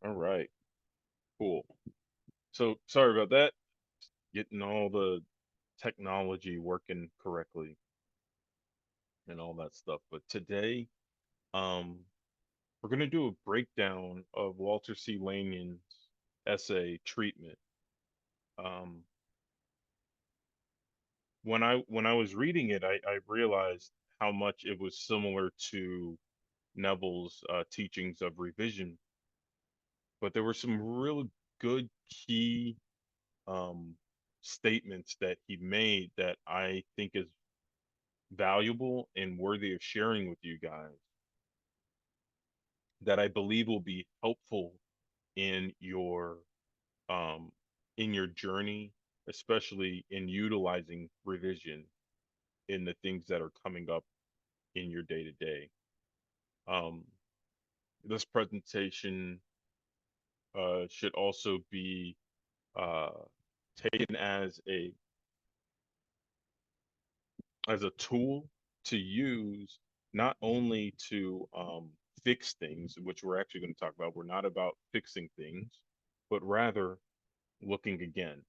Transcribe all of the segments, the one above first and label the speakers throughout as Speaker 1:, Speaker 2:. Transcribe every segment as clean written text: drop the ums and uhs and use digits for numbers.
Speaker 1: All right. Cool. So sorry about that. Getting all the technology working correctly and all that stuff. But today, um, we're gonna do a breakdown of Walter C. Lanion's essay Treatment. Um, when I was reading it, I realized how much it was similar to Neville's teachings of revision, but there were some real good key um, statements that he made that I think is valuable and worthy of sharing with you guys that I believe will be helpful in um, your journey, especially in utilizing revision in the things that are coming up in your day to day. Um, this presentation should also be uh, taken as a tool to use not only to fix things, which we're actually going to talk about. We're not about fixing things, but rather looking again.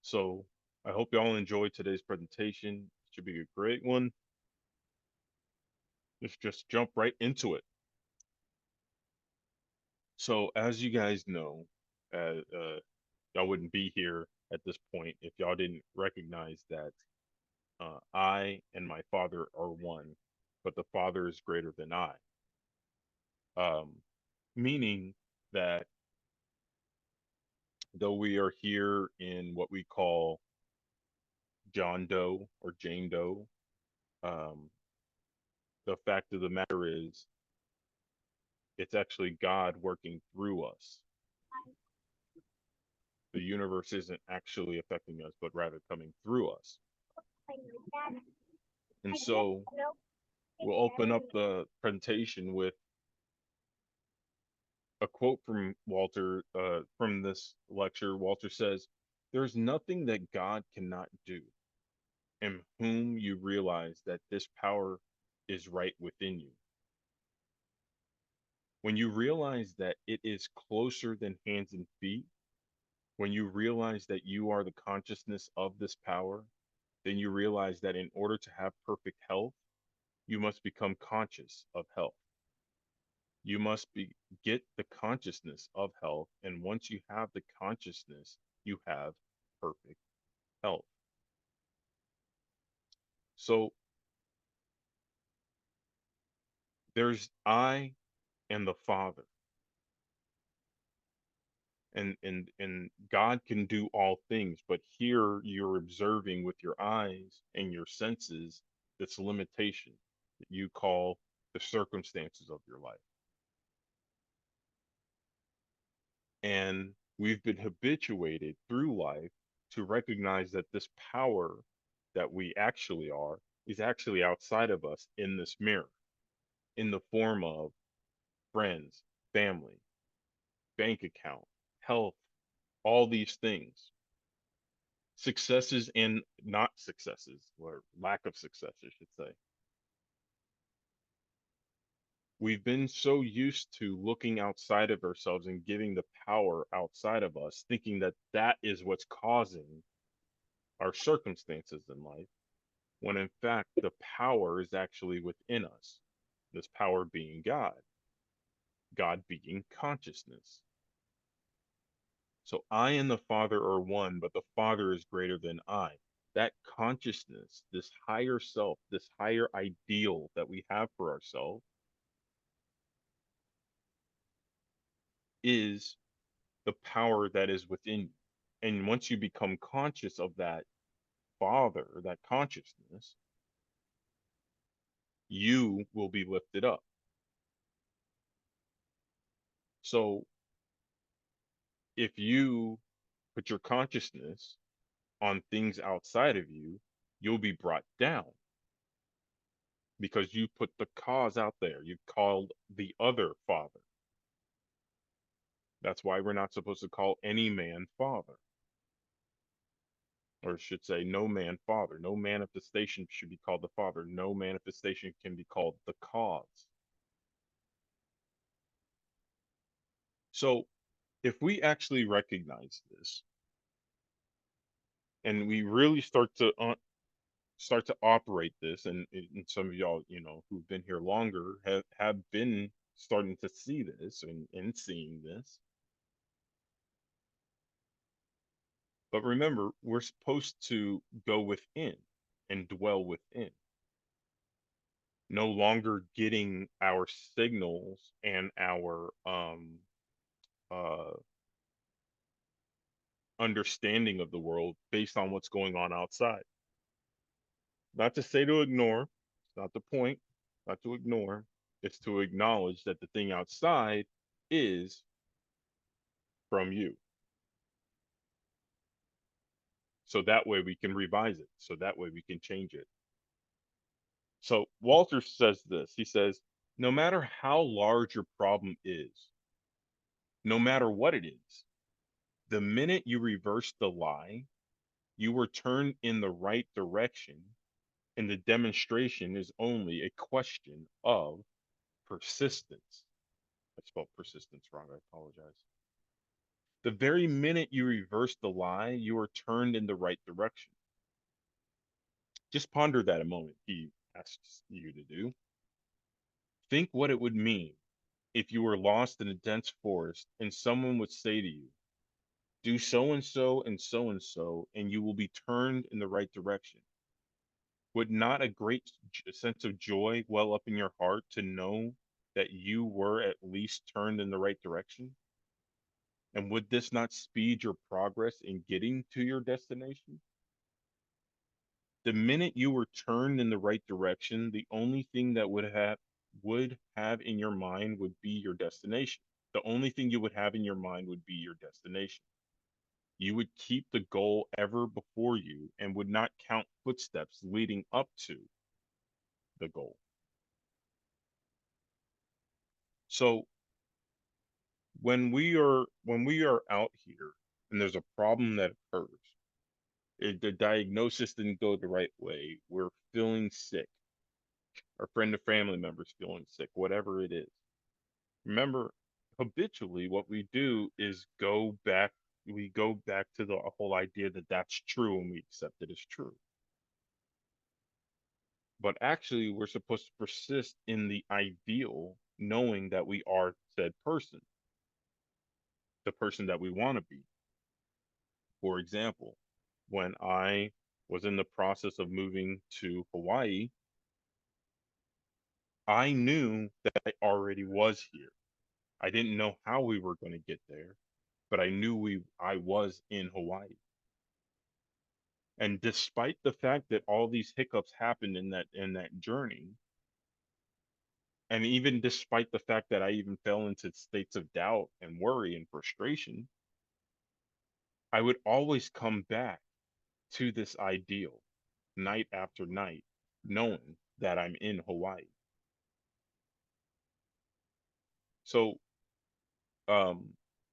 Speaker 1: So I hope you all enjoyed today's presentation. It should be a great one. Let's just jump right into it. So as you guys know, y'all wouldn't be here at this point if y'all didn't recognize that I and my Father are one, but the Father is greater than I. Um, Meaning that though we are here in what we call John Doe or Jane Doe, um, the fact of the matter is it's actually God working through us. The universe isn't actually affecting us, but rather coming through us. And so we'll open up the presentation with a quote from Walter from this lecture. Walter says, "There's nothing that God cannot do, in whom you realize that this power is right within you. When you realize that it is closer than hands and feet, when you realize that you are the consciousness of this power, then you realize that in order to have perfect health, you must become conscious of health. You must get the consciousness of health. And once you have the consciousness, you have perfect health." So there's I and the Father. And God can do all things, but here you're observing with your eyes and your senses this limitation that you call the circumstances of your life. And we've been habituated through life to recognize that this power that we actually are is actually outside of us in this mirror, in the form of friends, family, bank account, health, all these things, successes and not successes, or lack of success, I should say. We've been so used to looking outside of ourselves and giving the power outside of us, thinking that that is what's causing our circumstances in life, when in fact the power is actually within us. This power being God, God being consciousness. So I and the Father are one, but the Father is greater than I. That consciousness, this higher self, this higher ideal that we have for ourselves is the power that is within you. And once you become conscious of that Father, that consciousness, you will be lifted up. So if you put your consciousness on things outside of you, you'll be brought down because you put the cause out there. You've called the other Father. That's why we're not supposed to call any man father, or should say, no man father. No manifestation should be called the Father. No manifestation can be called the cause. So if we actually recognize this and we really start to operate this, and some of y'all, who've been here longer have been starting to see this and seeing this. But remember, we're supposed to go within and dwell within, no longer getting our signals and our uh understanding of the world based on what's going on outside. Not to say to ignore, it's not the point, not to ignore, it's to acknowledge that the thing outside is from you. So that way we can revise it. So that way we can change it. So Walter says this. He says, no matter how large your problem is, no matter what it is, the minute you reverse the lie, you were turned in the right direction, and the demonstration is only a question of persistence. I spelled persistence wrong. I apologize. The very minute you reverse the lie, you are turned in the right direction. Just ponder that a moment, he asks you to do. Think what it would mean if you were lost in a dense forest and someone would say to you, do so and so and so and so, and you will be turned in the right direction. Would not a great sense of joy well up in your heart to know that you were at least turned in the right direction? And would this not speed your progress in getting to your destination? The minute you were turned in the right direction, the only thing that would have in your mind would be your destination. The only thing you would have in your mind would be your destination. You would keep the goal ever before you and would not count footsteps leading up to the goal. So when we are out here and there's a problem that occurs, the diagnosis didn't go the right way, we're feeling sick, our friend or family members feeling sick, whatever it is. Remember, habitually, what we do is we go back to the whole idea that that's true and we accept it as true. But actually, we're supposed to persist in the ideal, knowing that we are said person, the person that we want to be. For example, when I was in the process of moving to Hawaii, I knew that I already was here. I didn't know how we were going to get there, but I knew I was in Hawaii. And despite the fact that all these hiccups happened in that journey, and even despite the fact that I even fell into states of doubt and worry and frustration, I would always come back to this ideal night after night, knowing that I'm in Hawaii. So um,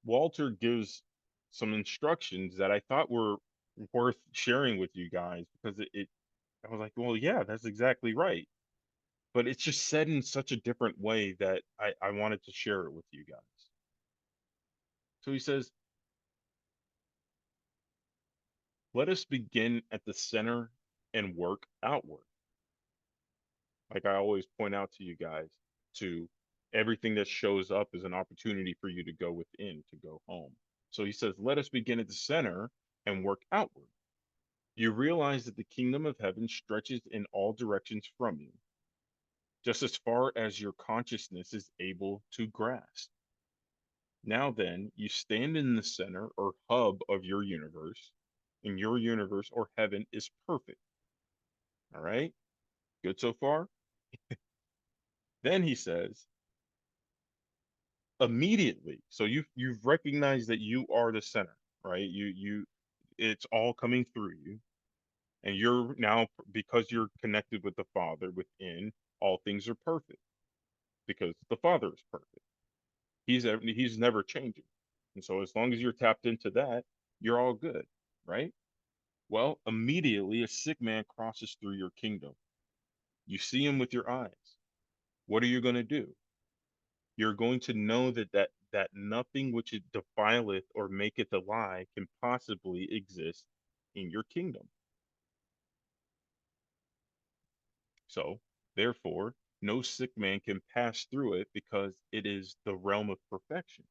Speaker 1: Walter gives some instructions that I thought were worth sharing with you guys because I was like, well, yeah, that's exactly right. But it's just said in such a different way that I wanted to share it with you guys. So he says, let us begin at the center and work outward. Like I always point out to you guys, to everything that shows up is an opportunity for you to go within, to go home. So he says, let us begin at the center and work outward. You realize that the kingdom of heaven stretches in all directions from you, just as far as your consciousness is able to grasp. Now then, you stand in the center or hub of your universe, and your universe or heaven is perfect. All right? Good so far? Then he says, immediately. So you've recognized that you are the center, right? It's all coming through you. And you're now, because you're connected with the Father within, all things are perfect because the Father is perfect. He's never changing. And so as long as you're tapped into that, you're all good, right? Well, immediately a sick man crosses through your kingdom. You see him with your eyes. What are you going to do? You're going to know that that nothing which it defileth or maketh a lie can possibly exist in your kingdom. So, therefore, no sick man can pass through it because it is the realm of perfection.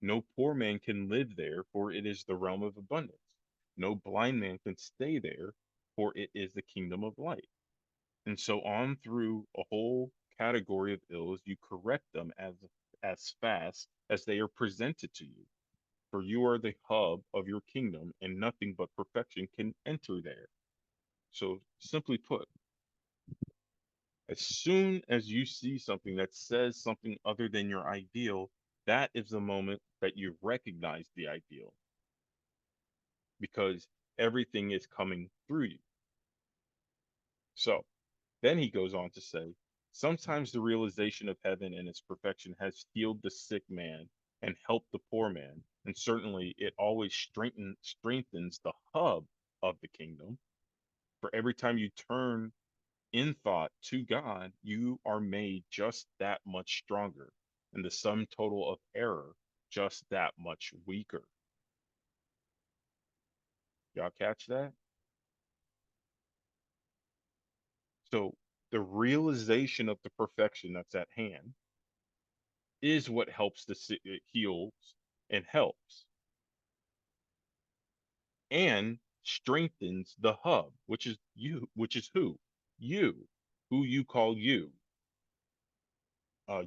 Speaker 1: No poor man can live there, for it is the realm of abundance. No blind man can stay there, for it is the kingdom of light. And so on through a whole category of ills, you correct them as fast as they are presented to you. For you are the hub of your kingdom, and nothing but perfection can enter there. So simply put, as soon as you see something that says something other than your ideal, that is the moment that you recognize the ideal because everything is coming through you. So then he goes on to say, sometimes the realization of heaven and its perfection has healed the sick man and helped the poor man. And certainly it always strengthens the hub of the kingdom. For every time you turn in thought to God, you are made just that much stronger, and the sum total of error just that much weaker. Y'all catch that? So the realization of the perfection that's at hand is what helps it heals and helps and strengthens the hub, which is you, which is who you call you,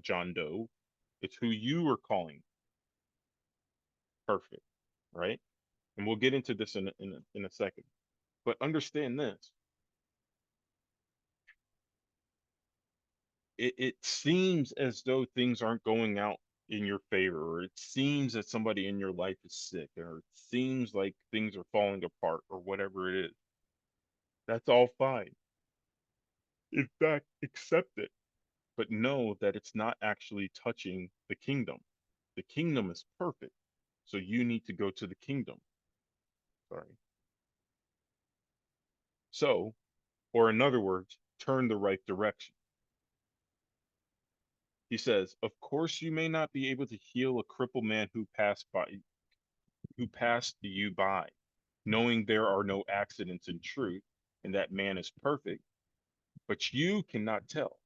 Speaker 1: John Doe. It's who you are calling perfect, right? And we'll get into this in a second. But understand this: it seems as though things aren't going out in your favor, or it seems that somebody in your life is sick, or it seems like things are falling apart, or whatever it is. That's all fine. In fact, accept it, but know that it's not actually touching the kingdom. The kingdom is perfect, so you need to go to the kingdom. Sorry. So, or in other words, turn the right direction. He says, "Of course, you may not be able to heal a crippled man who passed you by, knowing there are no accidents in truth, and that man is perfect, but you cannot tell.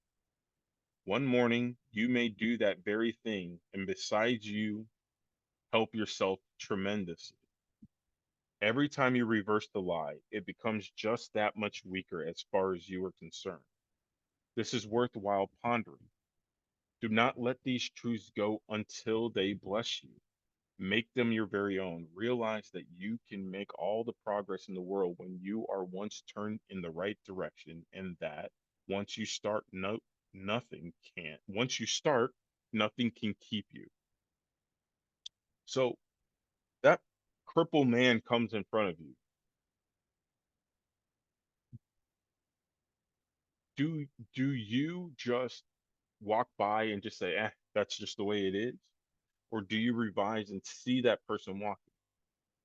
Speaker 1: One morning you may do that very thing, and besides you help yourself tremendously. Every time you reverse the lie, it becomes just that much weaker as far as you are concerned. This is worthwhile pondering. Do not let these truths go until they bless you. Make them your very own. Realize that you can make all the progress in the world when you are once turned in the right direction, and that once you start, nothing can. Once you start, nothing can keep you. So that crippled man comes in front of you. Do do you just walk by and just say, that's just the way it is? Or do you revise and see that person walking?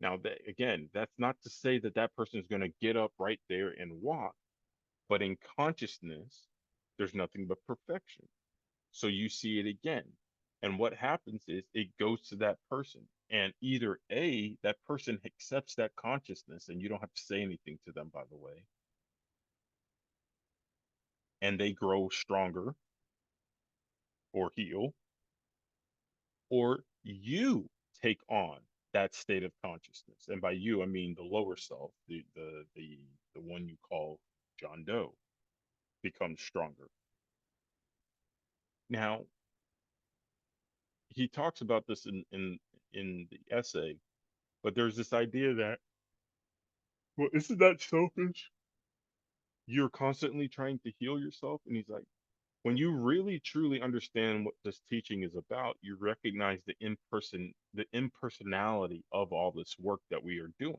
Speaker 1: Now, that, again, that's not to say that that person is going to get up right there and walk, but in consciousness, there's nothing but perfection. So you see it again. And what happens is it goes to that person. And either A, that person accepts that consciousness, and you don't have to say anything to them, by the way, and they grow stronger or heal, or you take on that state of consciousness. And by you, I mean the lower self, the one you call John Doe, becomes stronger. Now, he talks about this in the essay, but there's this idea that, well, isn't that selfish? You're constantly trying to heal yourself. And he's like, when you really truly understand what this teaching is about, you recognize the impersonality of all this work that we are doing.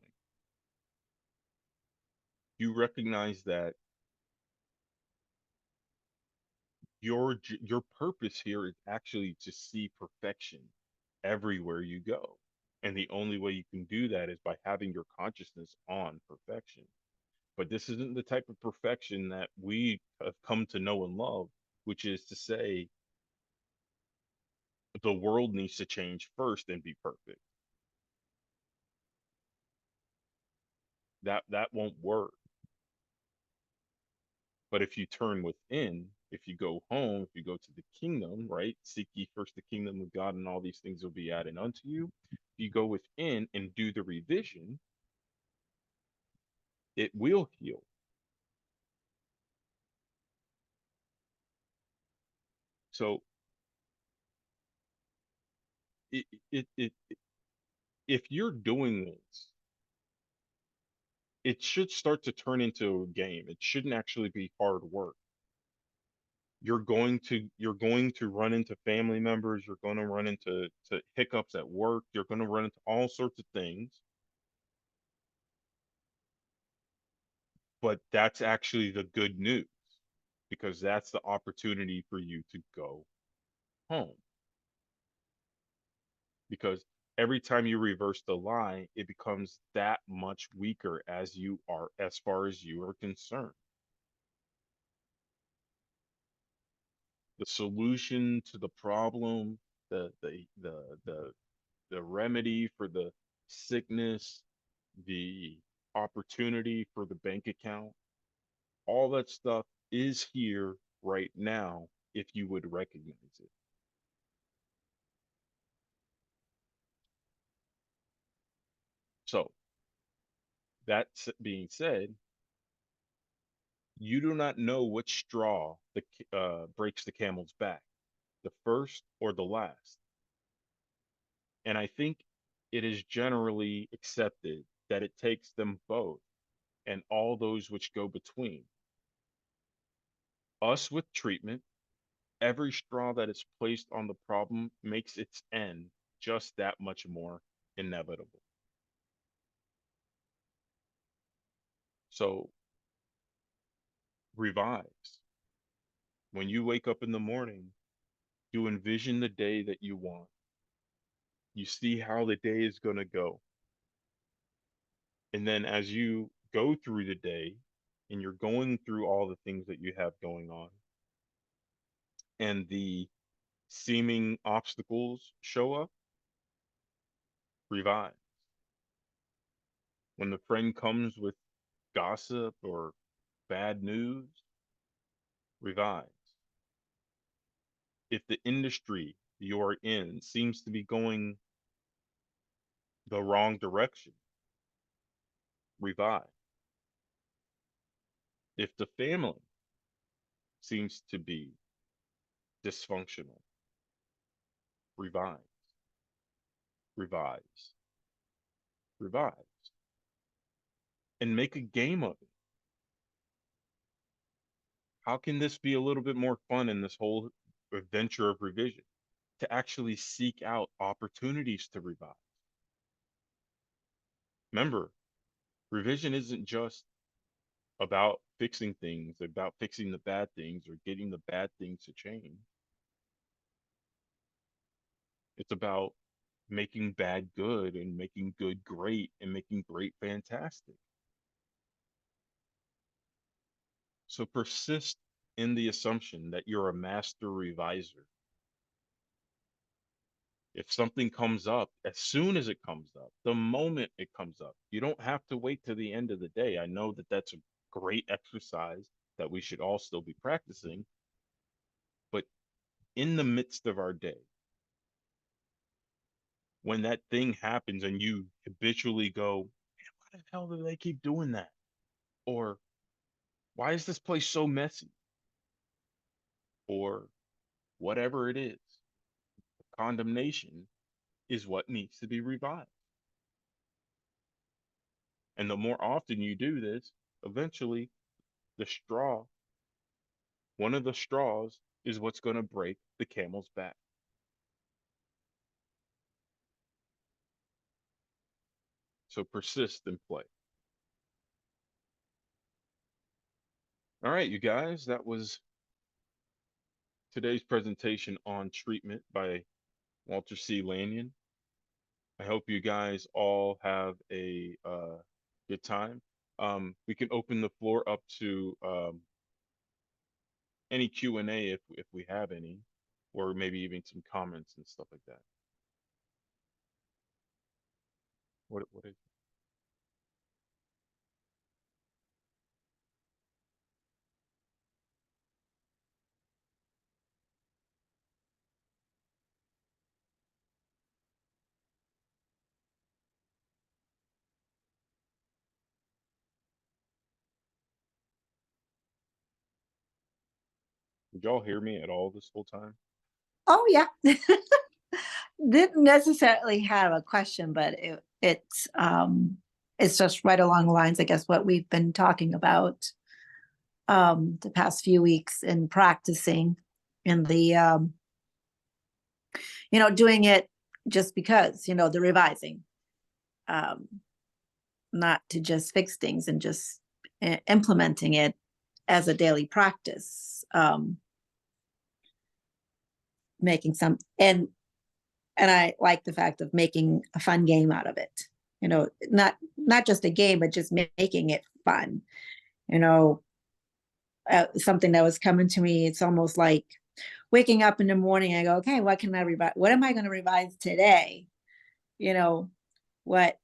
Speaker 1: You recognize that your purpose here is actually to see perfection everywhere you go. And the only way you can do that is by having your consciousness on perfection. But this isn't the type of perfection that we have come to know and love, which is to say, The world needs to change first and be perfect. That won't work. But if you turn within, if you go home, if you go to the kingdom, right? Seek ye first the kingdom of God, and all these things will be added unto you. If you go within and do the revision, it will heal. So it, it, it if you're doing this, it should start to turn into a game. It shouldn't actually be hard work. You're going to run into family members, you're going to run into hiccups at work, you're going to run into all sorts of things, but that's actually the good news because that's the opportunity for you to go home. Because every time you reverse the lie, it becomes that much weaker as far as you are concerned. The solution to the problem, the remedy for the sickness, the opportunity for the bank account, all that stuff is here right now if you would recognize it. So, that being said, you do not know which straw breaks the camel's back, the first or the last. And I think it is generally accepted that it takes them both and all those which go between. Us with treatment, every straw that is placed on the problem makes its end just that much more inevitable. So revise. When you wake up in the morning, you envision the day that you want. You see how the day is going to go. And then as you go through the day and you're going through all the things that you have going on and the seeming obstacles show up, revive. When the friend comes with gossip or bad news, revive. If the industry you're in seems to be going the wrong direction, revive. If the family seems to be dysfunctional, revive, revise, revive, and make a game of it. How can this be a little bit more fun in this whole adventure of revision? To actually seek out opportunities to revive. Remember, revision isn't just about fixing things, about fixing the bad things or getting the bad things to change. It's about making bad good and making good great and making great fantastic. So persist in the assumption that you're a master reviser. If something comes up, as soon as it comes up, the moment it comes up, you don't have to wait to the end of the day. I know that that's a great exercise that we should all still be practicing, but in the midst of our day, when that thing happens and you habitually go, man, why the hell do they keep doing that? Or why is this place so messy? Or whatever it is, condemnation is what needs to be revived. And the more often you do this, eventually the straw, one of the straws, is what's going to break the camel's back. So persist and play. All right, you guys, that was today's presentation on treatment by Walter C. Lanyon. I hope you guys all have a good time. We can open the floor up to any Q&A if we have any. or maybe even some comments and stuff like that. What is Did y'all hear me at all this whole time?
Speaker 2: Oh yeah. Didn't necessarily have a question, but it's just right along the lines, I guess, what we've been talking about the past few weeks in practicing in the doing it just because, the revising. Um, Not to just fix things and just implementing it as a daily practice. Making some and I like the fact of making a fun game out of it. Not just a game, but just making it fun. You know, Something that was coming to me. It's almost like waking up in the morning. I go, okay, what can I revise? What am I going to revise today? You know, what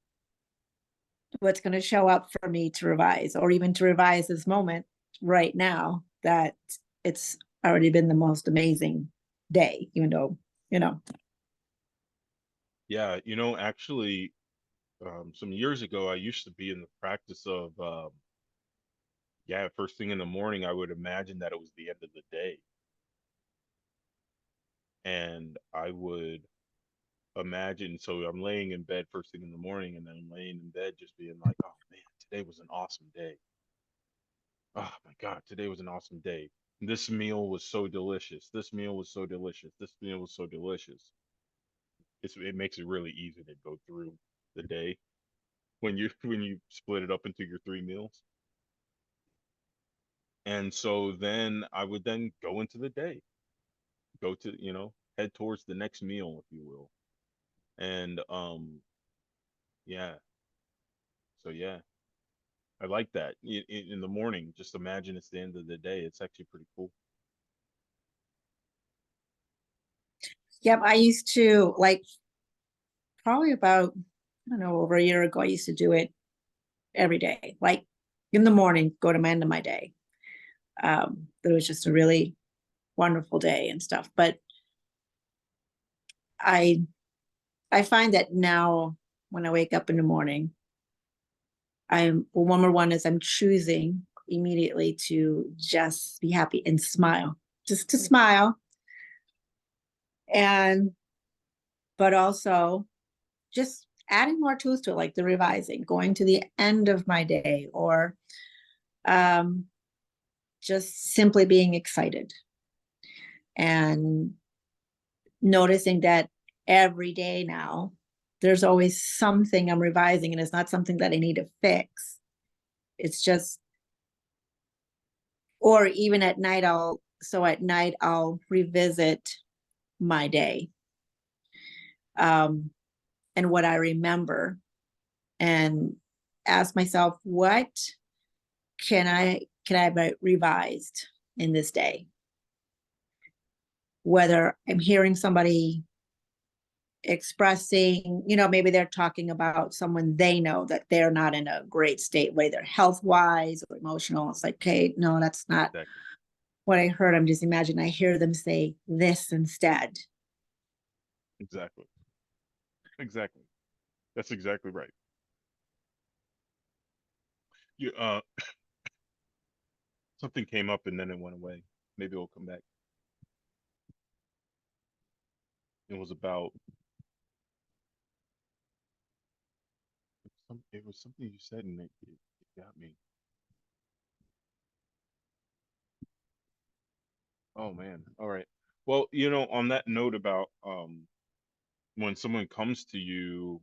Speaker 2: what's going to show up for me to revise, or even to revise this moment right now that it's already been the most amazing day. You know.
Speaker 1: Yeah, actually, some years ago, I used to be in the practice of, yeah, first thing in the morning, I would imagine that it was the end of the day. And I would imagine, so I'm laying in bed first thing in the morning, and then I'm laying in bed just being like, oh man, today was an awesome day. Oh my God, today was an awesome day. This meal was so delicious. This meal was so delicious. This meal was so delicious. It makes it really easy to go through the day when you when you split it up into your three meals. And so then I would then go into the day, go to, head towards the next meal, if you will. And yeah, so yeah, I like that. In the morning, just imagine it's the end of the day. It's actually pretty cool.
Speaker 2: Yep, I used to like probably about, I don't know, over a year ago. I used to do it every day, like in the morning, go to my end of my day. It was just a really wonderful day and stuff. But I I find that now when I wake up in the morning, number one is I'm choosing immediately to just be happy and smile, just to smile, and but also just adding more tools to it, like the revising, going to the end of my day, or um, just simply being excited and noticing that every day now there's always something I'm revising, and it's not something that I need to fix. It's just, or even at night, I'll revisit my day, um, and what I remember, and ask myself, what can I have revised in this day? Whether I'm hearing somebody expressing, maybe they're talking about someone they know that they're not in a great state, whether health wise or emotional. It's like, okay, no, that's not
Speaker 1: Exactly.
Speaker 2: what I heard. I'm just imagining I hear them say this instead.
Speaker 1: Exactly. Exactly. That's exactly right. You something came up and then it went away. Maybe it'll come back. It was about it was something you said and it got me. Oh man. All right. Well, on that note about when someone comes to you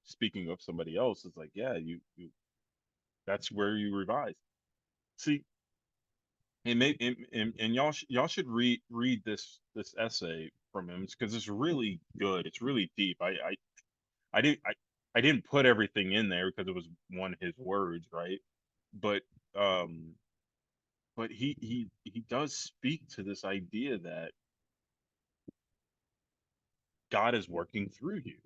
Speaker 1: speaking of somebody else, it's like, yeah, you that's where you revise. See, and y'all should read this essay from him because it's really good. It's really deep. I didn't I didn't put everything in there because it was one of his words, right? But um but he does speak to this idea that God is working through you.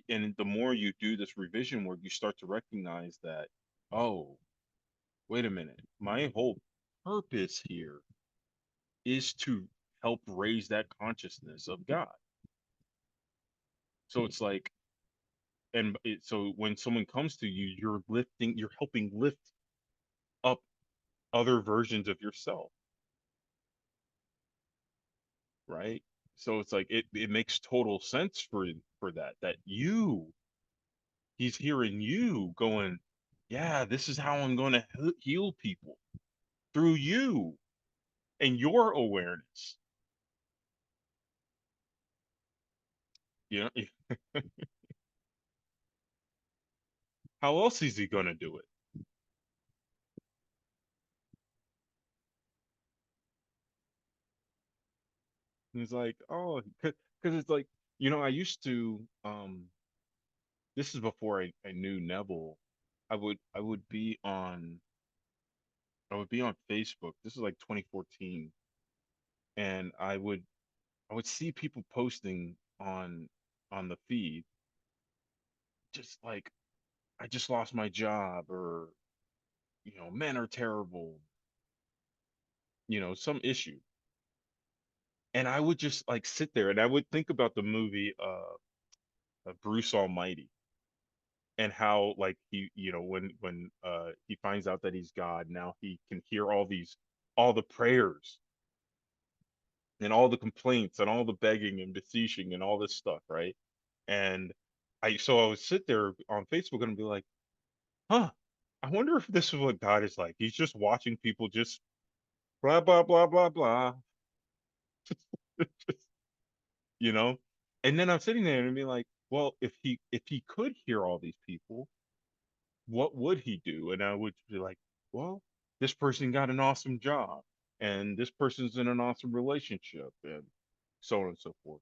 Speaker 1: And the more you do this revision work, you start to recognize that, oh, wait a minute, my whole purpose here is to help raise that consciousness of God. So it's like, so when someone comes to you, you're helping lift up other versions of yourself, right? So it's like it makes total sense for that he's hearing you going, yeah, this is how I'm going to heal people through you and your awareness. You know, how else is he going to do it? And it's like, oh, because it's like, I used to, this is before I knew Neville. I would be on Facebook. This is like 2014, and I would see people posting on the feed, just like, I just lost my job, or men are terrible, some issue. And I would just like sit there and I would think about the movie Bruce Almighty, and how, like, he, when he finds out that he's God, now he can hear all the prayers and all the complaints and all the begging and beseeching and all this stuff, right? And I would sit there on Facebook and be like, huh, I wonder if this is what God is like. He's just watching people just blah blah blah blah blah, you know? And then I'm sitting there and be like, well, if he could hear all these people, what would he do? And I would be like, well, this person got an awesome job, and this person's in an awesome relationship, and so on and so forth.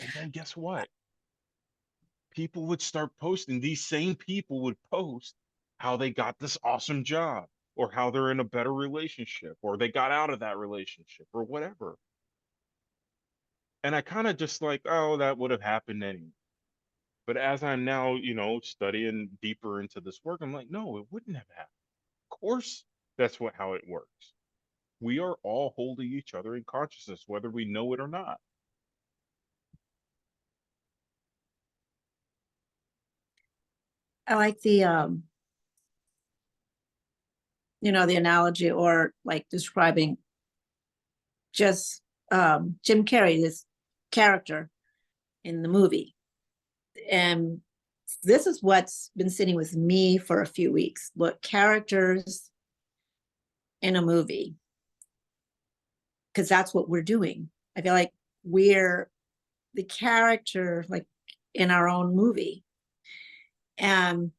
Speaker 1: And then guess what? People would start posting, these same people would post how they got this awesome job, or how they're in a better relationship, or they got out of that relationship, or whatever. And I kind of just like, oh, that would have happened anyway. But as I'm now, studying deeper into this work, I'm like, no, it wouldn't have happened. Of course, that's how it works. We are all holding each other in consciousness, whether we know it or not.
Speaker 2: I like the analogy, or like describing just Jim Carrey, this character in the movie. And this is what's been sitting with me for a few weeks. Look, characters in a movie, because that's what we're doing. I feel like we're the character, like, in our own movie. And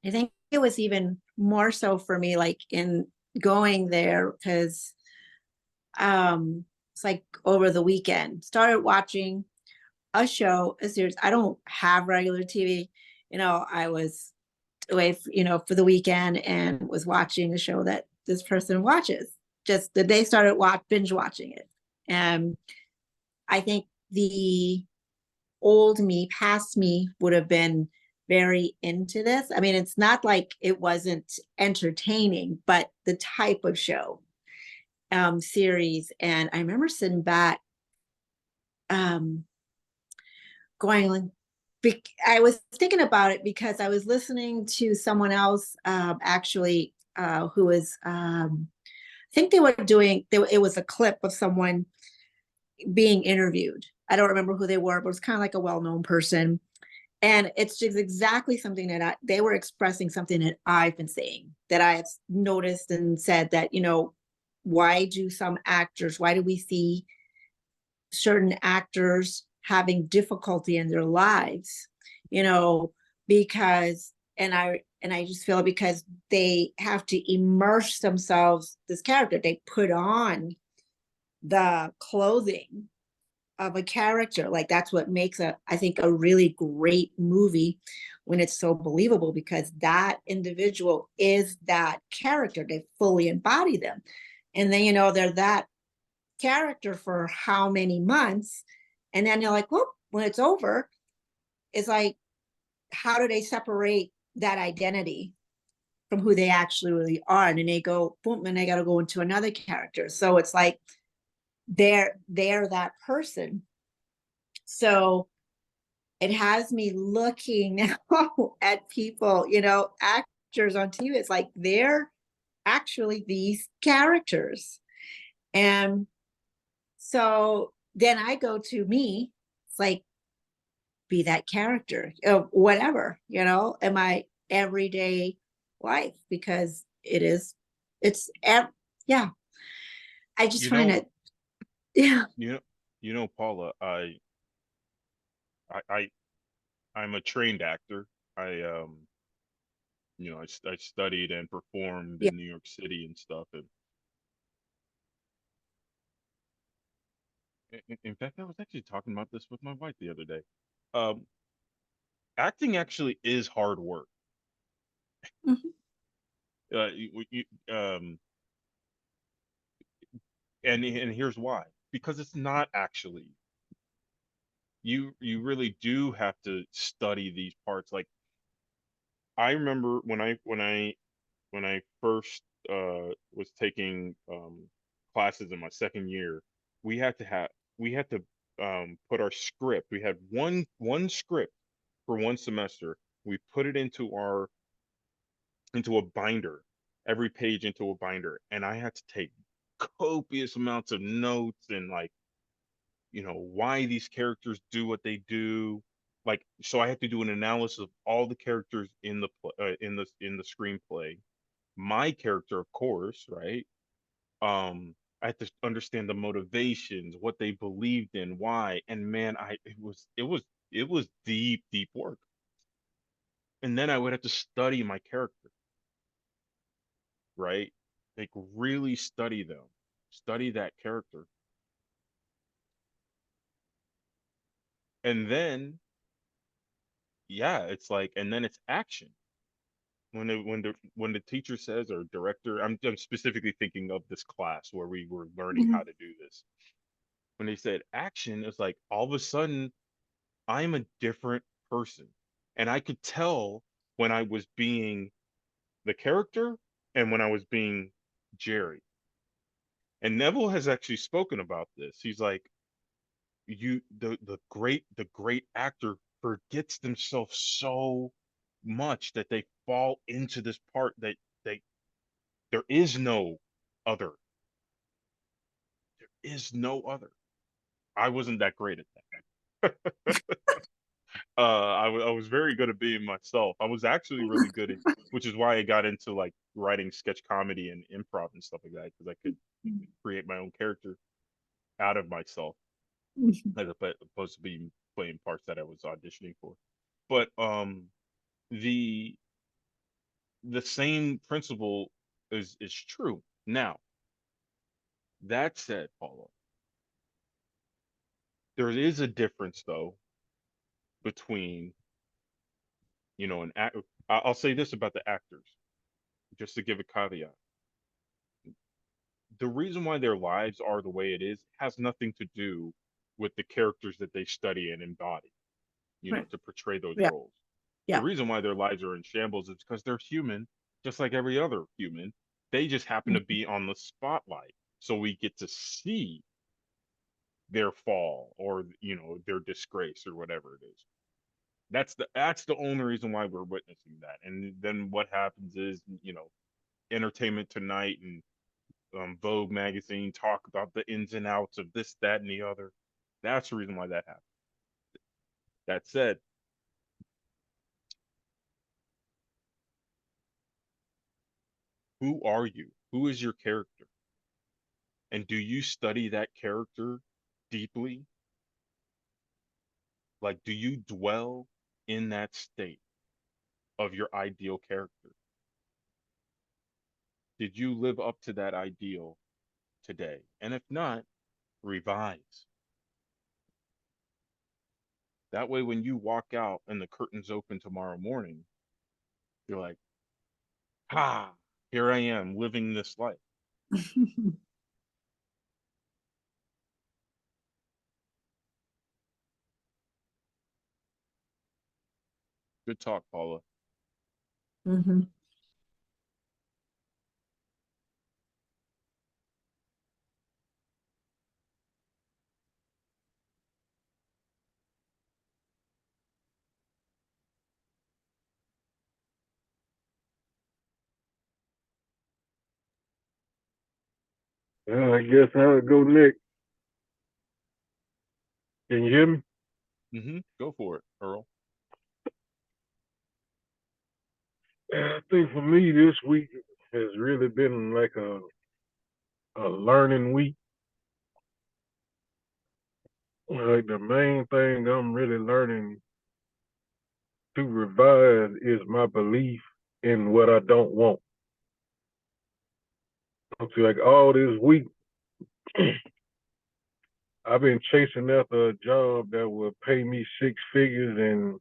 Speaker 2: I think it was even more so for me, like, in going there, because it's like over the weekend, started watching a series. I don't have regular TV. I was away, for the weekend, and was watching a show that this person watches. Just that they started binge watching it. And I think the old me, past me, would have been very into this. I mean, it's not like it wasn't entertaining, but the type of show, series. And I remember sitting back, um, going, I was thinking about it because I was listening to someone else, actually, who was, I think they were doing, it was a clip of someone being interviewed. I don't remember who they were, but it was kind of like a well-known person. And it's just exactly something that they were expressing something that I've been saying, that I have noticed and said, that, why do we see certain actors having difficulty in their lives? You know, because, and I just feel, because they have to immerse themselves, this character, they put on the clothing of a character. Like, that's what makes I think, a really great movie, when it's so believable, because that individual is that character. They fully embody them. And then, they're that character for how many months, and then they're like, well, when it's over, it's like, how do they separate that identity from who they actually really are? And then they go, boom, and they got to go into another character. So it's like they're that person. So it has me looking now at people, actors on TV. It's like they're actually these characters. And so then I go to me, it's like, be that character, whatever, in my everyday life, because it's, yeah, I just
Speaker 1: You
Speaker 2: find
Speaker 1: know,
Speaker 2: it, yeah,
Speaker 1: you know, Paula, I, I, I'm a trained actor. I, I studied and performed
Speaker 2: yeah.
Speaker 1: in New York City and stuff. And in fact, I was actually talking about this with my wife the other day. Um, Acting actually is hard work.
Speaker 2: Mhm.
Speaker 1: You, and here's why. Because it's not actually. You really do have to study these parts. Like I remember when I first was taking classes in my second year, we had to have we had to put our script. We had one script for one semester. We put it into a binder, every page into a binder, and I had to take copious amounts of notes and like why these characters do what they do. Like so I had to do an analysis of all the characters in the screenplay, my character, of course, right? I had to understand the motivations, what they believed in, why. And man, I it was deep, deep work. And then I would have to study my character, right? Like really study them, study that character. And then, yeah, it's like, and then it's action. When the teacher says, or director, I'm specifically thinking of this class where we were learning how
Speaker 2: Mhm.
Speaker 1: to do this. When they said action, it's like all of a sudden I'm a different person. And I could tell when I was being the character and when I was being Jerry. And Neville has actually spoken about this. He's like, the great actor forgets themselves so much that they fall into this part that they there is no other. There is no other. I wasn't that great at that. I was very good at being myself. I was actually really good at, which is why I got into like writing sketch comedy and improv and stuff like that, because I could create my own character out of myself as opposed to being playing parts that I was auditioning for. But the the same principle is true. Now, that said, Paula, there is a difference though between, an act. I'll say this about the actors, just to give a caveat. The reason why their lives are the way it is has nothing to do with the characters that they study and embody,
Speaker 2: Right.
Speaker 1: to portray those
Speaker 2: Yeah.
Speaker 1: roles. The
Speaker 2: Yeah.
Speaker 1: reason why their lives are in shambles is because they're human, just like every other human. They just happen to be on the spotlight. So we get to see their fall or, their disgrace or whatever it is. That's the only reason why we're witnessing that. And then what happens is, Entertainment Tonight and Vogue magazine talk about the ins and outs of this, that, and the other. That's the reason why that happened. That said, who are you? Who is your character? And do you study that character deeply? Like, do you dwell in that state of your ideal character? Did you live up to that ideal today? And if not, revise. That way, when you walk out and the curtains open tomorrow morning, you're like, ah, here I am living this life. Good talk, Paula.
Speaker 2: Mhm.
Speaker 3: I guess I'll go next. Can you hear me?
Speaker 1: Go for it, Earl.
Speaker 3: I think for me this week has really been like a learning week. Like the main thing I'm really learning to revise is my belief in what I don't want. I feel like all this week I've been chasing after a job that would pay me six figures, and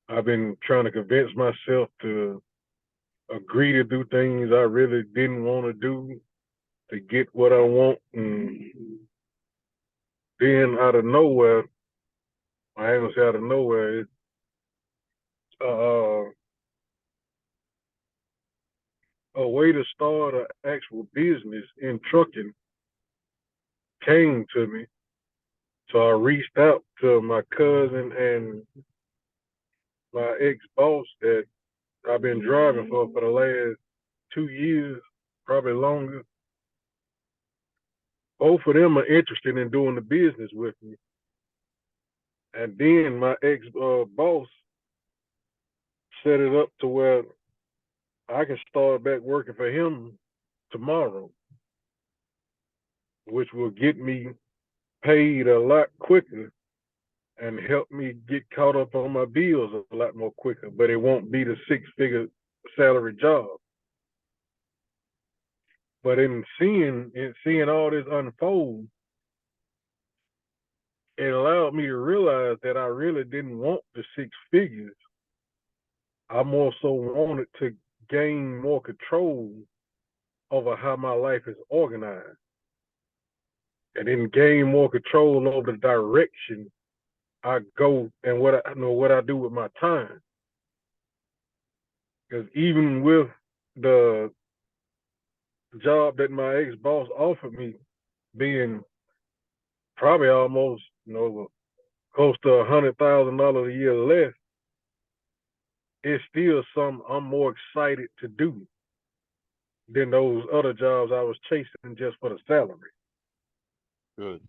Speaker 3: I've been trying to convince myself to agree to do things I really didn't want to do to get what I want. And then out of nowhere, I ain't gonna say out of nowhere, it's uh, a way to start an actual business in trucking came to me. So I reached out to my cousin and my ex boss that I've been driving for the last 2 years, probably longer. Both of them are interested in doing the business with me. And then my ex boss set it up to where I can start back working for him tomorrow, which will get me paid a lot quicker and help me get caught up on my bills a lot more quicker. But it won't be the six-figure salary job. But in seeing all this unfold, it allowed me to realize that I really didn't want the six figures. I more so wanted to gain more control over how my life is organized, and then gain more control over the direction I go and what I do with my time. Because even with the job that my ex boss offered me, being probably almost close to $100,000 a year less, it's still something I'm more excited to do than those other jobs I was chasing just for the salary.
Speaker 1: Good.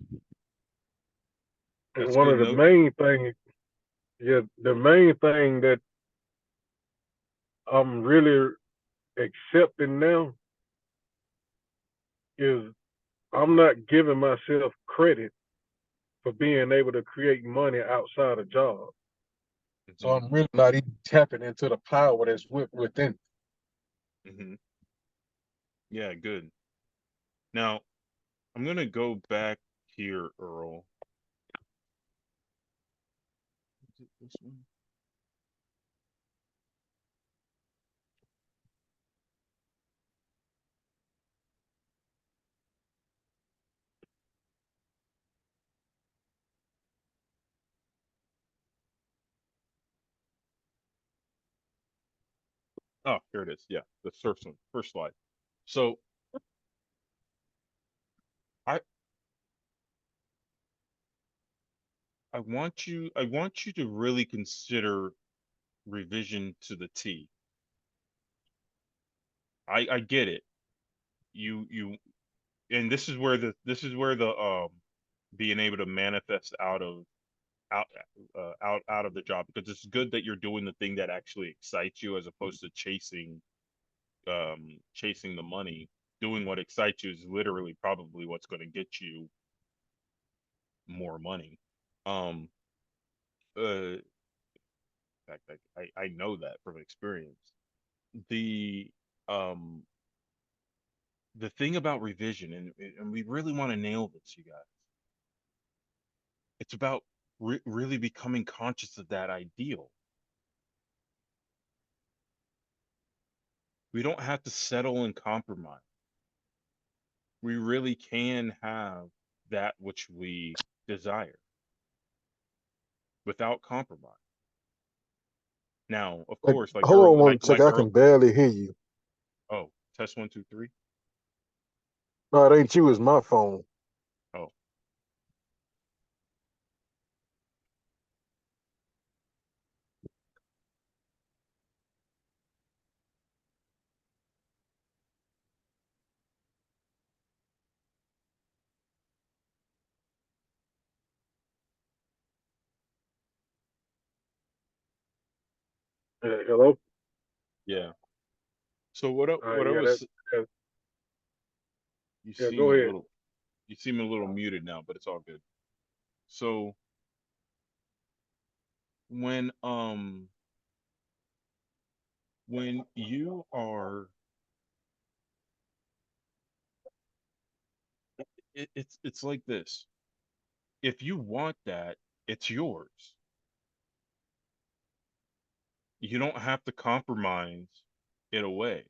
Speaker 3: And
Speaker 1: That's
Speaker 3: one
Speaker 1: good
Speaker 3: of the
Speaker 1: note.
Speaker 3: main things, yeah, the main thing that I'm really accepting now is I'm not giving myself credit for being able to create money outside a job. So
Speaker 1: hmm
Speaker 3: I'm really not even tapping into the power that's within.
Speaker 1: hmm Yeah, good. Now, I'm gonna go back here, Earl. Is it this one? Oh, here it is. Yeah, the first one, first slide. So I I want you to really consider revision to the T. I get it. You and this is where the being able to manifest out out of the job, because it's good that you're doing the thing that actually excites you as opposed to chasing the money. Doing what excites you is literally probably what's going to get you more money. Um in fact, I know that from experience. The um the thing about revision, and we really want to nail this, you guys. It's about really becoming conscious of that ideal. We don't have to settle and compromise. We really can have that which we desire without compromise. Now, of
Speaker 3: Like,
Speaker 1: course,
Speaker 3: hold on one second. I
Speaker 1: early.
Speaker 3: can barely hear you.
Speaker 1: Oh, test 1 2 3.
Speaker 3: No, it ain't you. It's my phone.
Speaker 1: Oh,
Speaker 3: Hello.
Speaker 1: yeah. So what? What I
Speaker 3: Yeah,
Speaker 1: was.
Speaker 3: that
Speaker 1: You
Speaker 3: yeah. Go
Speaker 1: seem a
Speaker 3: ahead.
Speaker 1: little. You seem a little muted now, but it's all good. So when um when you are, it's like this. If you want that, it's yours. You don't have to compromise it away.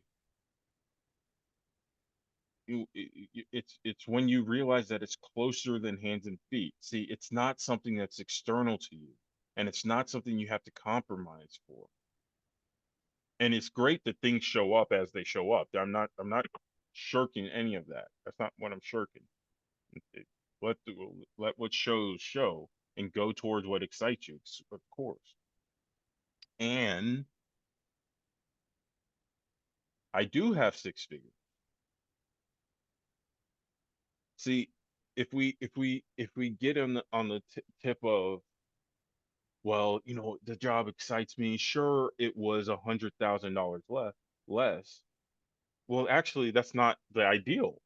Speaker 1: It's when you realize that it's closer than hands and feet. See, it's not something that's external to you, and it's not something you have to compromise for. And it's great that things show up as they show up. I'm not shirking any of that. That's not what I'm shirking. It- let what shows show and go towards what excites you, of course. And I do have 6 figures. See, if we get on the tip of, well, the job excites me. Sure, it was $100,000 less. Well, actually, that's not the ideal.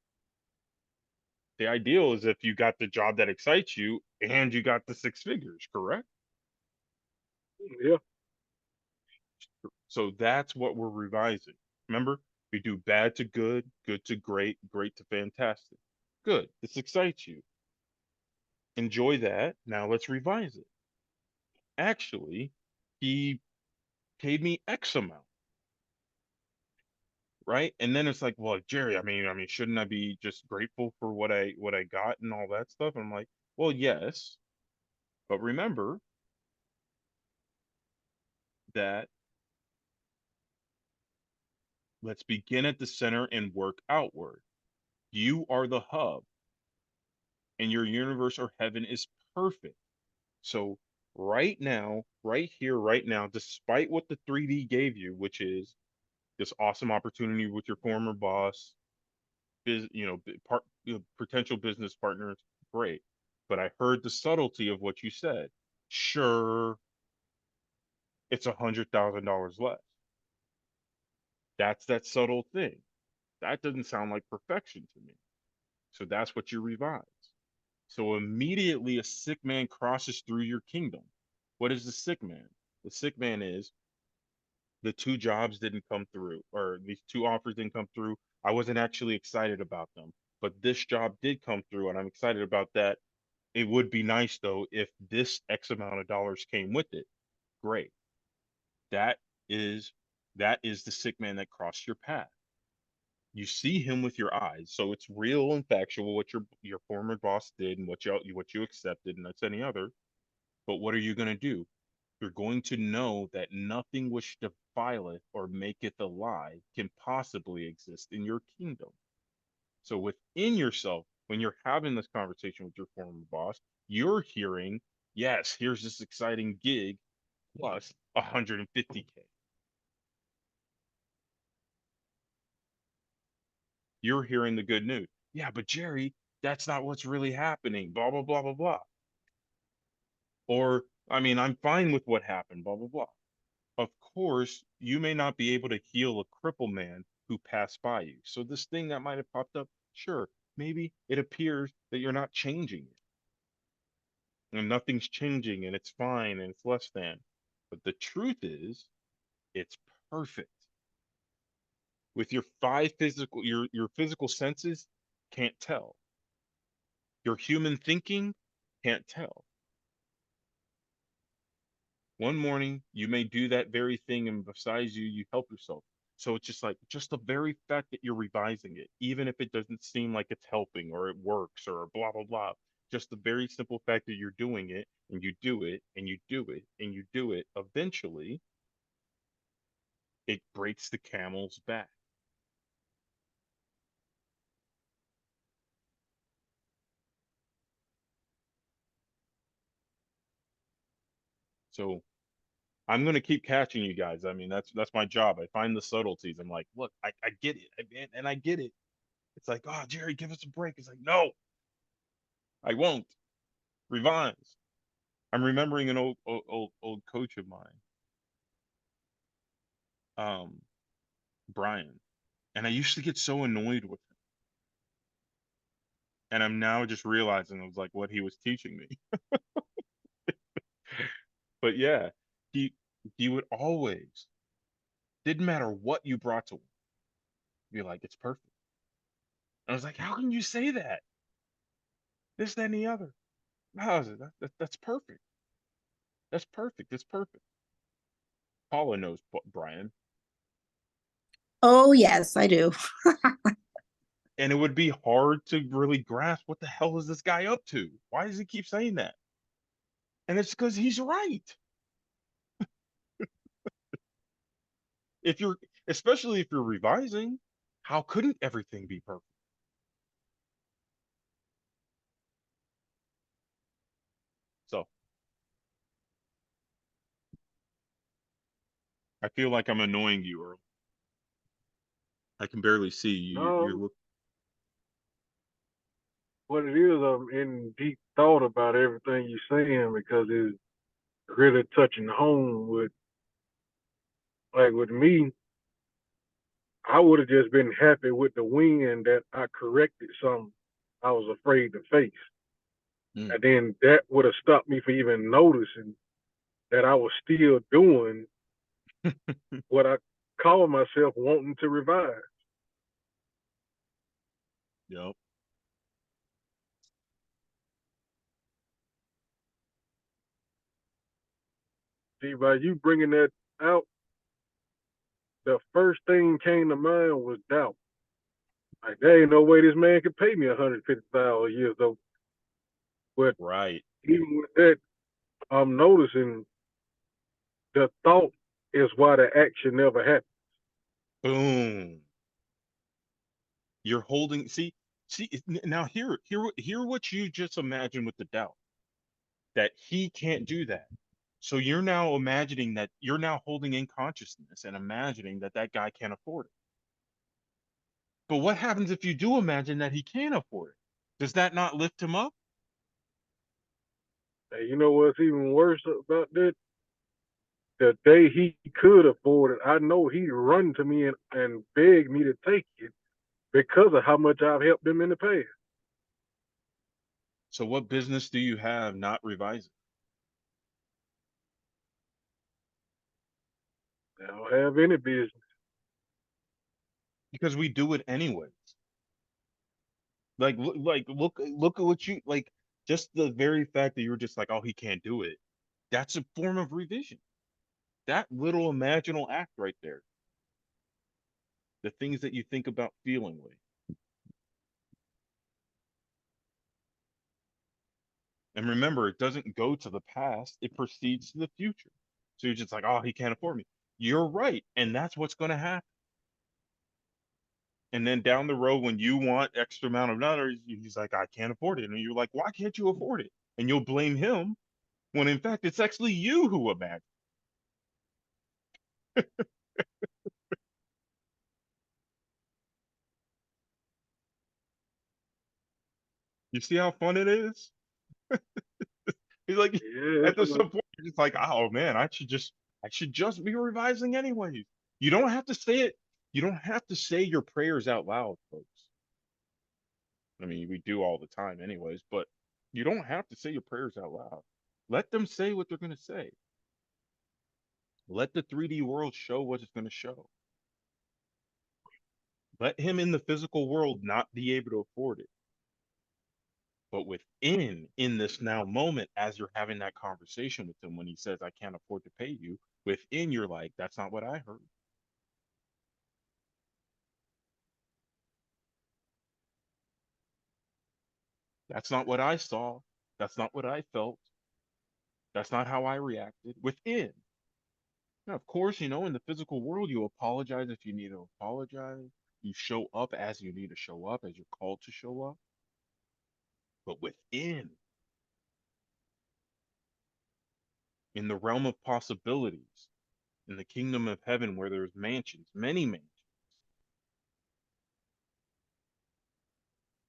Speaker 1: The ideal is if you got the job that excites you and you got the 6 figures, correct?
Speaker 3: Yeah.
Speaker 1: So that's what we're revising. Remember, we do bad to good to great, great to fantastic. Good. This excites you. Enjoy that. Now let's revise it. Actually, he paid me X amount, right? And then it's like, well, Jerry, I mean, shouldn't I be just grateful for what I got and all that stuff? I'm like, well, yes, but remember that let's begin at the center and work outward. You are the hub, and your universe or heaven is perfect. So right now, right here, right now, despite what the 3D gave you, which is this awesome opportunity with your former boss, potential business partners, great. But I heard the subtlety of what you said. Sure, it's $100,000 less. That's that subtle thing. That doesn't sound like perfection to me. So that's what you revise. So immediately a sick man crosses through your kingdom. What is the sick man? The sick man is the 2 jobs didn't come through, or these 2 offers didn't come through. I wasn't actually excited about them, but this job did come through, and I'm excited about that. It would be nice though if this X amount of dollars came with it. Great. That is that is the sick man that crossed your path. You see him with your eyes, so it's real and factual what your former boss did and what you accepted, and that's any other. But what are you going to do? You're going to know that nothing which defileth or maketh a lie can possibly exist in your kingdom. So within yourself, when you're having this conversation with your former boss, you're hearing, yes, here's this exciting gig plus 150K. You're hearing the good news. Yeah, but Jerry, that's not what's really happening. Blah, blah, blah, blah, blah. Or, I mean, I'm fine with what happened, blah, blah, blah. Of course, you may not be able to heal a crippled man who passed by you. So this thing that might have popped up, sure, maybe it appears that you're not changing it and nothing's changing and it's fine and it's less than. But the truth is, it's perfect. With your physical senses can't tell. Your human thinking can't tell. One morning you may do that very thing, and besides you help yourself. So it's just the very fact that you're revising it, even if it doesn't seem like it's helping or it works or blah blah blah. Just the very simple fact that you're doing it and you do it and you do it and you do it, eventually It breaks the camel's back. So I'm gonna keep catching you guys. I mean, that's my job. I find the subtleties. I'm like, look, I get it, and I get it. It's like, oh, Jerry, give us a break. It's like, no, I won't. Revise. I'm remembering an old coach of mine, um, Brian, and I used to get so annoyed with him, and I'm now just realizing it was like what he was teaching me. But yeah, he he would always, didn't matter what you brought to him, be like, it's perfect. And I was like, how can you say that? This, that, and the other. How is it? That's perfect. That's perfect. It's perfect. Paula knows Brian.
Speaker 2: Oh, yes, I do.
Speaker 1: And it would be hard to really grasp what the hell is this guy up to? Why does he keep saying that? And it's because he's right. If you're, especially if you're revising, how couldn't everything be perfect? So I feel like I'm annoying you, Earl. I can barely see you. You're
Speaker 3: No,
Speaker 1: look.
Speaker 3: what it is, I'm in deep thought about everything you're saying because it's really touching home with, like with me, I would have just been happy with the win that I corrected something I was afraid to face.
Speaker 1: Mm.
Speaker 3: And then that would have stopped me from even noticing that I was still doing what I call myself wanting to revive.
Speaker 1: Yep.
Speaker 3: See, by you bringing that out, the first thing came to mind was doubt. Like, there ain't no way this man could pay me $150,000 a year. So, but
Speaker 1: Right.
Speaker 3: even with that, I'm noticing the thought is why the action never happened.
Speaker 1: Boom. You're holding. See. Now hear what you just imagined with the doubt that he can't do that. So you're now imagining that you're now holding in consciousness and imagining that that guy can't afford it. But what happens if you do imagine that he can afford it? Does that not lift him up?
Speaker 3: And you know what's even worse about that? The day he could afford it, I know he'd run to me and beg me to take it because of how much I've helped him in the past.
Speaker 1: So what business do you have not revising?
Speaker 3: I don't have any business.
Speaker 1: Because we do it anyways. Look at what you like. Just the very fact that you're just like, oh, he can't do it. That's a form of revision. That little imaginal act right there. The things that you think about feelingly. And remember, it doesn't go to the past, it proceeds to the future. So you're just like, oh, he can't afford me. You're right. And that's what's going to happen. And then down the road, when you want extra amount of dollars, he's like, I can't afford it. And you're like, why can't you afford it? And you'll blame him when in fact it's actually you who imagined. You see how fun it is? He's like,
Speaker 3: Yeah,
Speaker 1: at the some point, you're just like, oh man, I should just be revising anyways. You don't have to say it. You don't have to say your prayers out loud, folks. I mean, we do all the time anyways, but you don't have to say your prayers out loud. Let them say what they're going to say. Let the 3D world show what it's going to show. Let him in the physical world not be able to afford it. But within, in this now moment, as you're having that conversation with him, when he says, I can't afford to pay you, within you're like, that's not what I heard. That's not what I saw. That's not what I felt. That's not how I reacted. Within. Now, of course, in the physical world, you apologize if you need to apologize. You show up as you need to show up, as you're called to show up. But within, in the realm of possibilities, in the kingdom of heaven where there's mansions, many mansions,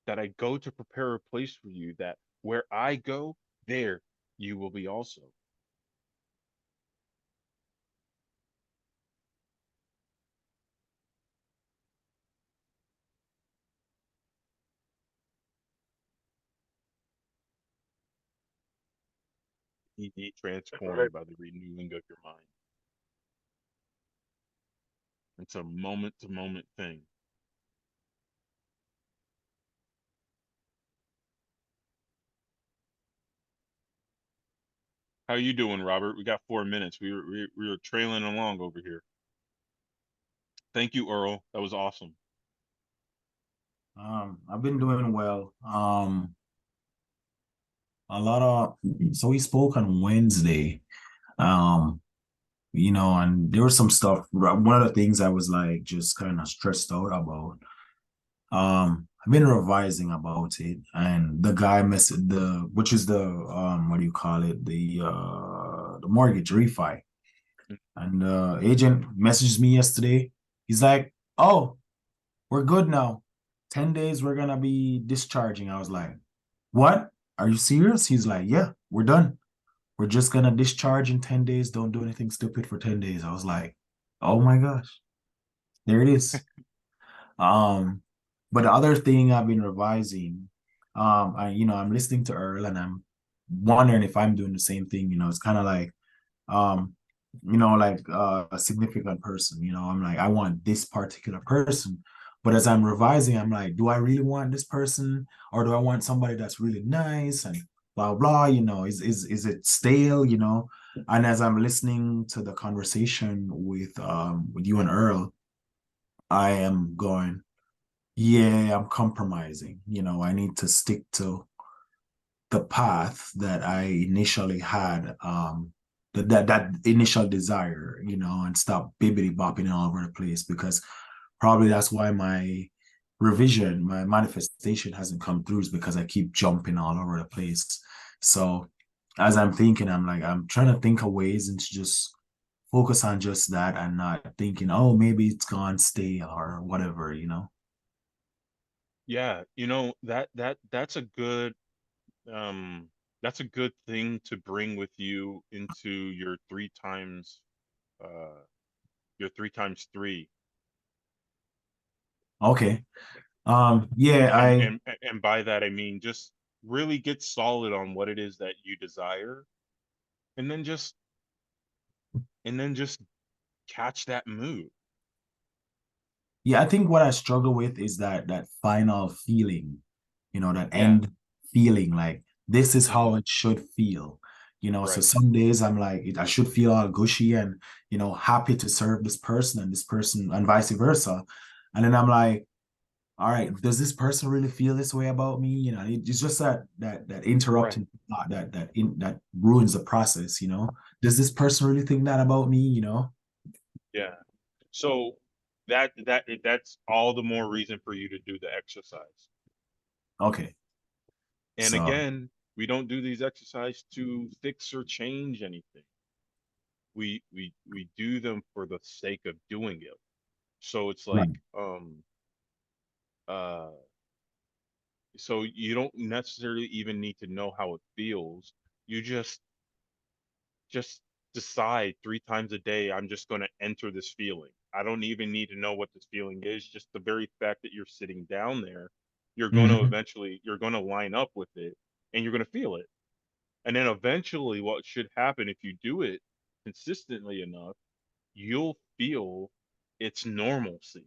Speaker 1: that I go to prepare a place for you, that where I go, there you will be also. Be
Speaker 3: That's right.
Speaker 1: transformed by the renewing of your mind. It's a moment to moment thing. How you doing, Robert? We got 4 minutes. We were trailing along over here. Thank you, Earl. That was awesome.
Speaker 4: I've been doing well. A lot of so we spoke on Wednesday. Um, and there was some stuff. One of the things I was like just kind of stressed out about. I've been revising about it, and the guy messaged which is the what do you call it? The mortgage refi. And agent messaged me yesterday. He's like, "Oh, we're good now. 10 days we're gonna be discharging." I was like, "What? Are you serious?" He's like, "Yeah, we're done. We're just gonna discharge in 10 days. Don't do anything stupid for 10 days." I was like, "Oh my gosh, there it is." Um, but the other thing I've been revising, I'm listening to Earl and I'm wondering if I'm doing the same thing. It's kind of like um like a significant person. I'm like, I want this particular person, but as I'm revising, I'm like, do I really want this person, or do I want somebody that's really nice and blah blah? Is it stale? And as I'm listening to the conversation with you and Earl, I am going, yeah, I'm compromising. I need to stick to the path that I initially had, that initial desire, and stop bibbity bopping all over the place, because probably that's why my manifestation hasn't come through, is because I keep jumping all over the place. So as I'm thinking, I'm like, I'm trying to think of ways and to just focus on just that and not thinking, oh, maybe it's gone stale or whatever.
Speaker 1: Yeah, um that's a good thing to bring with you into uh your 3 times 3.
Speaker 4: Okay. Yeah,
Speaker 1: And
Speaker 4: I
Speaker 1: and and by that I mean just really get solid on what it is that you desire, and then just catch that mood.
Speaker 4: Yeah, I think what I struggle with is that final feeling, that
Speaker 1: Yeah.
Speaker 4: end feeling, like this is how
Speaker 1: Hmm.
Speaker 4: it should feel. So
Speaker 1: Right.
Speaker 4: some days I'm like, I should feel all gushy and, happy to serve this person and vice versa. And then I'm like, all right, does this person really feel this way about me? It's just that
Speaker 1: Right.
Speaker 4: interrupting thought that ruins the process. Does this person really think that about me?
Speaker 1: Yeah. So that's all the more reason for you to do the exercise.
Speaker 4: Okay.
Speaker 1: And
Speaker 4: So
Speaker 1: again, we don't do these exercises to fix or change anything. We do them for the sake of doing it. So it's like
Speaker 4: right.
Speaker 1: uh so you don't necessarily even need to know how it feels. You just decide 3 times a day, I'm just going to enter this feeling. I don't even need to know what this feeling is. Just the very fact that you're sitting down there,
Speaker 4: Mhm.
Speaker 1: you're going to line up with it, and you're going to feel it. And then eventually what should happen, if you do it consistently enough, you'll feel its normalcy.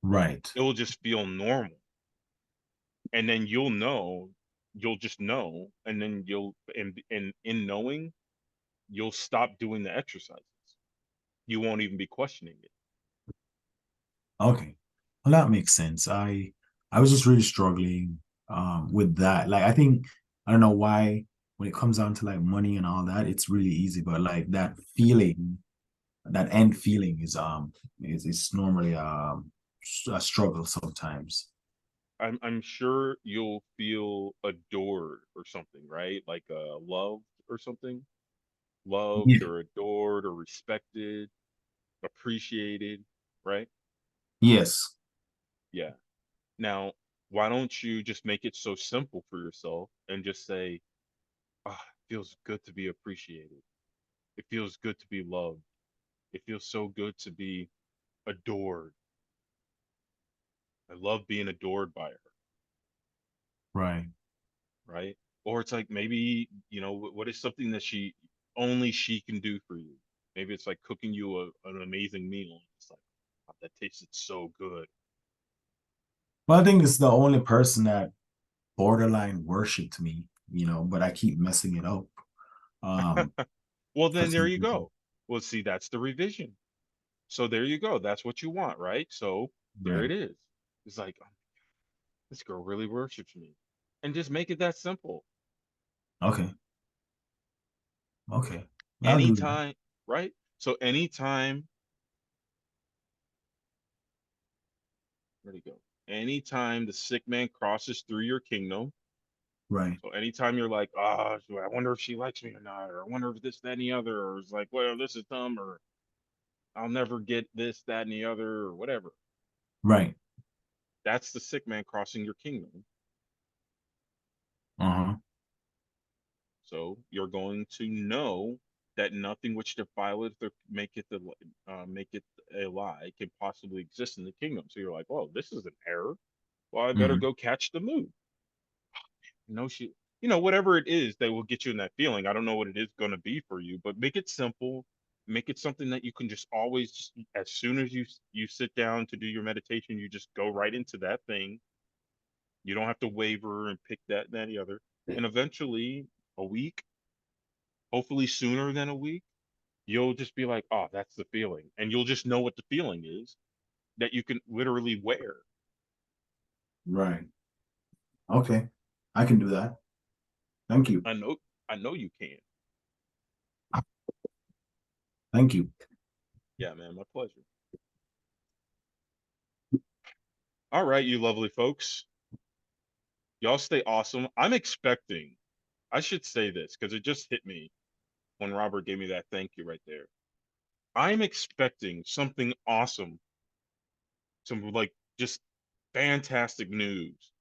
Speaker 4: Right.
Speaker 1: It will just feel normal. And then you'll just know, and then and in knowing, you'll stop doing the exercises. You won't even be questioning it.
Speaker 4: Okay. Well, that makes sense. I was just really struggling with that. Like I think I don't know why. when it comes down to like money and all that, it's really easy. But like that feeling, that end feeling is normally a struggle sometimes.
Speaker 1: I'm sure you'll feel adored or something, right? Like loved or something. Loved
Speaker 4: Yeah.
Speaker 1: or adored or respected, appreciated, right?
Speaker 4: Yes.
Speaker 1: Yeah. Now, why don't you just make it so simple for yourself and just say, ah, it feels good to be appreciated. It feels good to be loved. It feels so good to be adored. I love being adored by her,
Speaker 4: Right.
Speaker 1: right? Or it's like maybe, what is something that only she can do for you? Maybe it's like cooking you an amazing meal. It's like, "Oh, that tasted so good."
Speaker 4: Well, I think it's the only person that borderline worshipped me, but I keep messing it up. Um,
Speaker 1: Well,
Speaker 4: for
Speaker 1: then there
Speaker 4: some
Speaker 1: you
Speaker 4: people.
Speaker 1: go. Well, see, that's the revision. So there you go. That's what you want, right? So there
Speaker 4: Right.
Speaker 1: it is. It's like, oh, this girl really worships me. And just make it that simple.
Speaker 4: Okay. Okay. I'll do that.
Speaker 1: Anytime, right? So anytime, where'd he go? Anytime the sick man crosses through your kingdom.
Speaker 4: Right.
Speaker 1: So anytime you're like, ah, oh, I wonder if she likes me or not, or I wonder if this, that, and the other, or it's like, well, this is dumb, or I'll never get this, that, and the other, or whatever.
Speaker 4: Right.
Speaker 1: That's the sick man crossing your kingdom.
Speaker 4: Uh-huh.
Speaker 1: So you're going to know that nothing which defileth or make it a lie can possibly exist in the kingdom. So you're like, oh, this is an error. Well, I better
Speaker 4: Hmm.
Speaker 1: go catch the move. No, whatever it is that will get you in that feeling. I don't know what it is going to be for you, but make it simple. Make it something that you can just always, as soon as you sit down to do your meditation, you just go right into that thing. You don't have to waver and pick that, that, and the other. And eventually, a week, hopefully sooner than a week, you'll just be like, oh, that's the feeling. And you'll just know what the feeling is that you can literally wear.
Speaker 4: Right. Okay. I can do that. Thank you.
Speaker 1: I know you can.
Speaker 4: Thank you.
Speaker 1: Yeah, man, my pleasure. All right, you lovely folks. Y'all stay awesome. I should say this because it just hit me when Robert gave me that thank you right there. I'm expecting something awesome, some like just fantastic news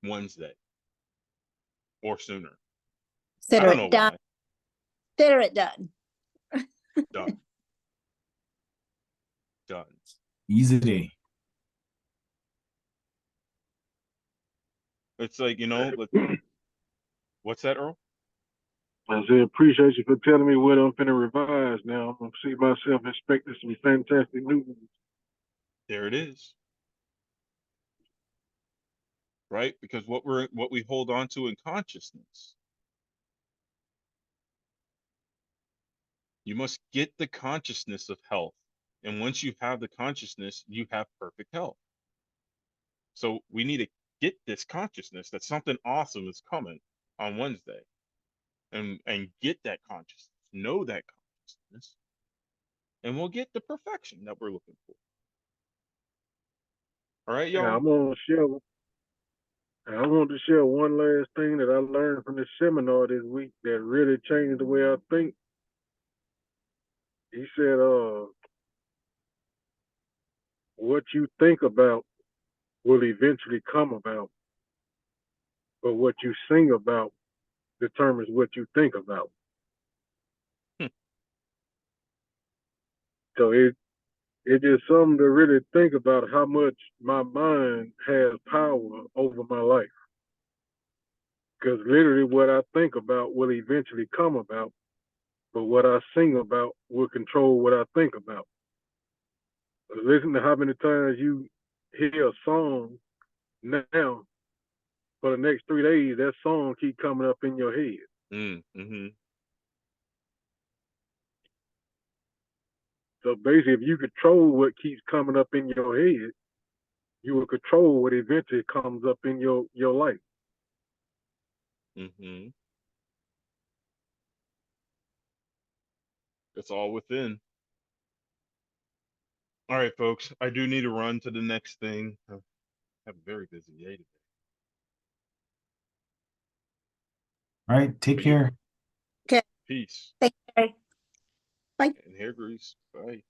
Speaker 1: Wednesday or sooner. I
Speaker 2: Consider
Speaker 1: don't know
Speaker 2: it done.
Speaker 1: why.
Speaker 2: Consider it done.
Speaker 1: Done. Done.
Speaker 4: Easy day.
Speaker 1: It's like, what's that, Earl?
Speaker 3: I say appreciate you for telling me what I'm finna revise now. I'm gonna see myself expecting some fantastic news.
Speaker 1: There it is. Right? Because what we hold on to in consciousness, you must get the consciousness of health. And once you have the consciousness, you have perfect health. So we need to get this consciousness that something awesome is coming on Wednesday and get that consciousness, know that consciousness, and we'll get the perfection that we're looking for. All right,
Speaker 3: Yeah,
Speaker 1: y'all?
Speaker 3: I want to share one last thing that I learned from this seminar this week that really changed the way I think. He said, what you think about will eventually come about, but what you sing about determines what you think about.
Speaker 1: Hmm.
Speaker 3: So it just something to really think about how much my mind has power over my life. Because literally what I think about will eventually come about, but what I sing about will control what I think about. Listen to how many times you hear a song now. For the next 3 days, that song keep coming up in your head.
Speaker 1: Mm-hmm.
Speaker 3: So basically, if you control what keeps coming up in your head, you will control what eventually comes up in your life.
Speaker 1: Mm-hmm. It's all within. All right, folks. I do need to run to the next thing. I have a very busy day today.
Speaker 4: All right, take
Speaker 1: But yeah,
Speaker 4: care.
Speaker 2: Okay.
Speaker 1: peace
Speaker 2: Thank you. Bye.
Speaker 1: and hair grease. Bye.